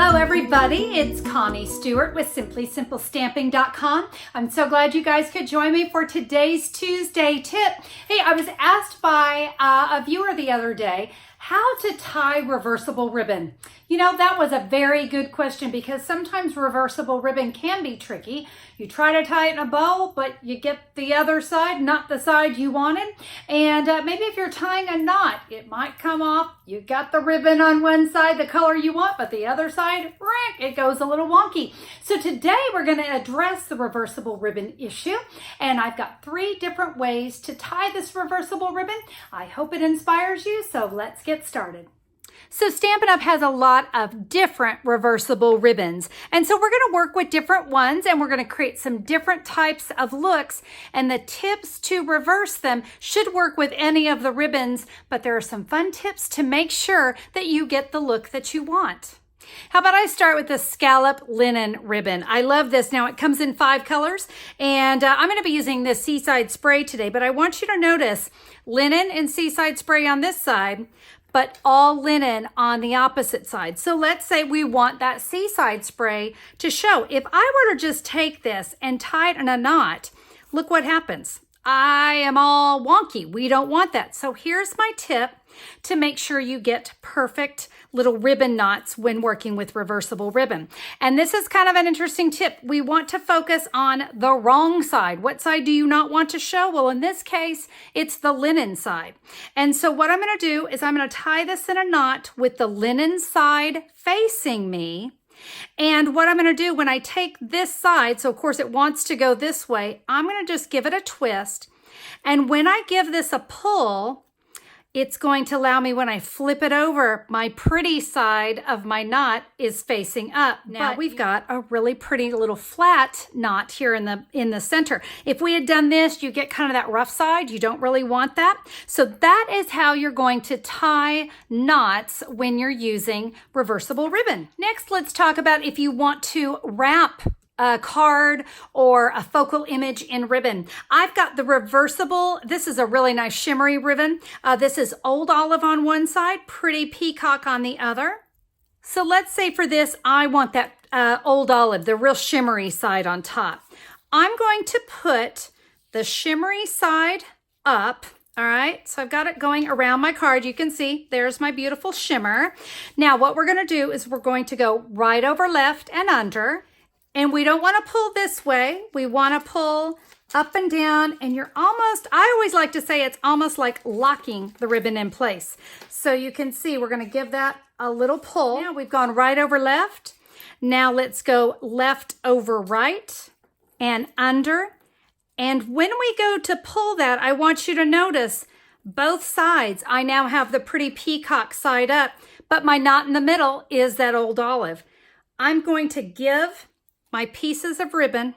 Hello everybody, it's Connie Stewart with SimplySimpleStamping.com. I'm so glad you guys could join me for today's Tuesday tip. Hey, I was asked by a viewer the other day how to tie reversible ribbon. You know, that was a very good question because sometimes reversible ribbon can be tricky. You try to tie it in a bow, but you get the other side, not the side you wanted. And maybe if you're tying a knot, it might come off. You got the ribbon on one side, the color you want, but the other side, it goes a little wonky. So today we're going to address the reversible ribbon issue. And I've got 3 different ways to tie this reversible ribbon. I hope it inspires you, so let's get started. So Stampin' Up! Has a lot of different reversible ribbons. And so we're going to work with different ones and we're going to create some different types of looks. And the tips to reverse them should work with any of the ribbons, but there are some fun tips to make sure that you get the look that you want. How about I start with the scallop linen ribbon? I love this. Now it comes in 5 colors and I'm going to be using this Seaside Spray today, but I want you to notice linen and Seaside Spray on this side, but all linen on the opposite side. So let's say we want that Seaside Spray to show. If I were to just take this and tie it in a knot, look what happens. I am all wonky. We don't want that. So here's my tip to make sure you get perfect little ribbon knots when working with reversible ribbon. And this is kind of an interesting tip. We want to focus on the wrong side. What side do you not want to show? Well, in this case, it's the linen side. And so what I'm going to do is I'm going to tie this in a knot with the linen side facing me. And what I'm going to do when I take this side, so of course it wants to go this way, I'm going to just give it a twist. And when I give this a pull, it's going to allow me, when I flip it over, my pretty side of my knot is facing up. Now we've got a really pretty little flat knot here in the center. If we had done this, you get kind of that rough side. You don't really want that. So that is how you're going to tie knots when you're using reversible ribbon. Next, let's talk about if you want to wrap a card or a focal image in ribbon. I've got the reversible. This is a really nice shimmery ribbon. This is Old Olive on one side, Pretty Peacock on the other. So let's say for this, I want that Old Olive, the real shimmery side on top. I'm going to put the shimmery side up. All right, so I've got it going around my card. You can see there's my beautiful shimmer. Now what we're going to do is we're going to go right over left and under. And we don't want to pull this way. We want to pull up and down, and you're almost, I always like to say it's almost like locking the ribbon in place. So you can see we're going to give that a little pull. Now we've gone right over left. Now let's go left over right and under. And when we go to pull that, I want you to notice both sides. I now have the Pretty Peacock side up, but my knot in the middle is that Old Olive. I'm going to give my pieces of ribbon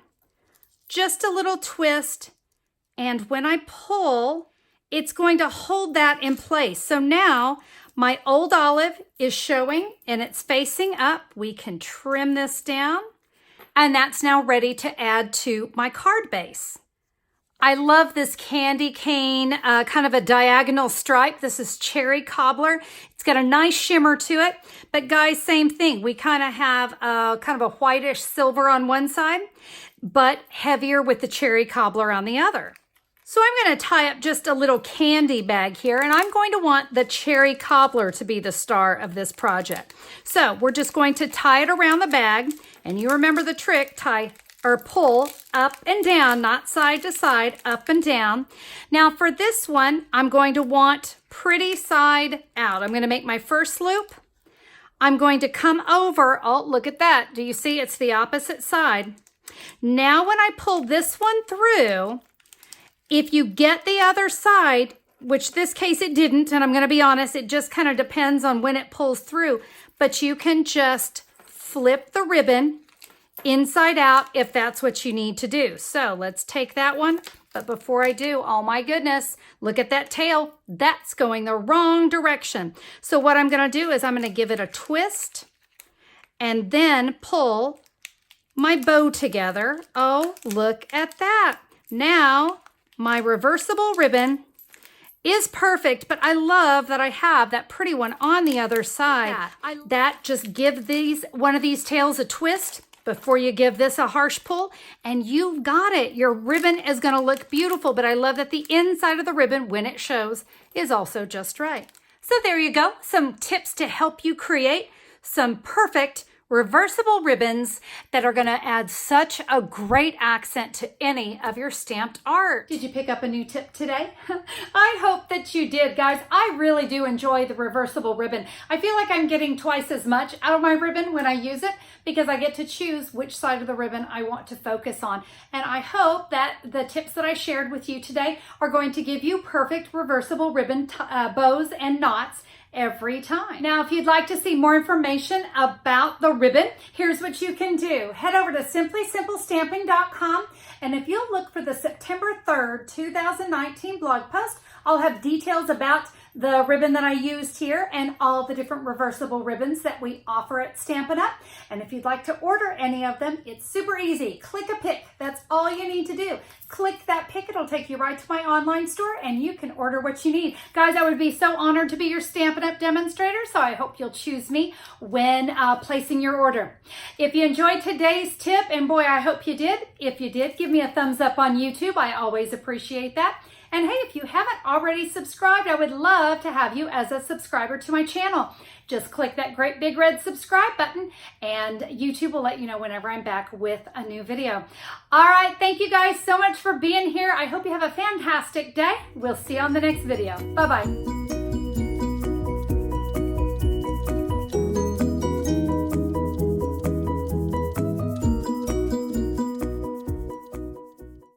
just a little twist, and when I pull, it's going to hold that in place. So now my Old Olive is showing and it's facing up. We can trim this down, and that's now ready to add to my card base. I love this candy cane, kind of a diagonal stripe. This is Cherry Cobbler. It's got a nice shimmer to it. But guys, same thing. We kind of have kind of a whitish silver on one side, but heavier with the Cherry Cobbler on the other. So I'm going to tie up just a little candy bag here, and I'm going to want the Cherry Cobbler to be the star of this project. So we're just going to tie it around the bag, and you remember the trick, tie or pull up and down, not side to side, up and down. Now for this one, I'm going to want pretty side out. I'm going to make my first loop. I'm going to come over. Oh, look at that. Do you see? It's the opposite side. Now when I pull this one through, if you get the other side, which this case it didn't, and I'm going to be honest, it just kind of depends on when it pulls through, but you can just flip the ribbon inside out if that's what you need to do. So let's take that one. But before I do, oh my goodness, look at that tail. That's going the wrong direction. So what I'm going to do is I'm going to give it a twist and then pull my bow together. Oh, look at that. Now my reversible ribbon is perfect, but I love that I have that pretty one on the other side. That just give one of these tails a twist before you give this a harsh pull, and you've got it. Your ribbon is gonna look beautiful, but I love that the inside of the ribbon, when it shows, is also just right. So there you go, some tips to help you create some perfect reversible ribbons that are going to add such a great accent to any of your stamped art. Did you pick up a new tip today? I hope that you did, guys. I really do enjoy the reversible ribbon. I feel like I'm getting twice as much out of my ribbon when I use it because I get to choose which side of the ribbon I want to focus on. And I hope that the tips that I shared with you today are going to give you perfect reversible ribbon bows and knots every time. Now, if you'd like to see more information about the ribbon, here's what you can do. Head over to simplysimplestamping.com, and if you'll look for the September 3rd, 2019 blog post, I'll have details about the ribbon that I used here and all the different reversible ribbons that we offer at Stampin' Up. And if you'd like to order any of them, it's super easy. Click a pick. That's all you need to do. Click that pick. It'll take you right to my online store and you can order what you need. Guys, I would be so honored to be your Stampin' Up demonstrator, so I hope you'll choose me when placing your order. If you enjoyed today's tip, and boy, I hope you did. If you did, give me a thumbs up on YouTube. I always appreciate that. And hey, if you haven't already subscribed, I would love to have you as a subscriber to my channel. Just click that great big red subscribe button and YouTube will let you know whenever I'm back with a new video. All right, thank you guys so much for being here. I hope you have a fantastic day. We'll see you on the next video. Bye-bye.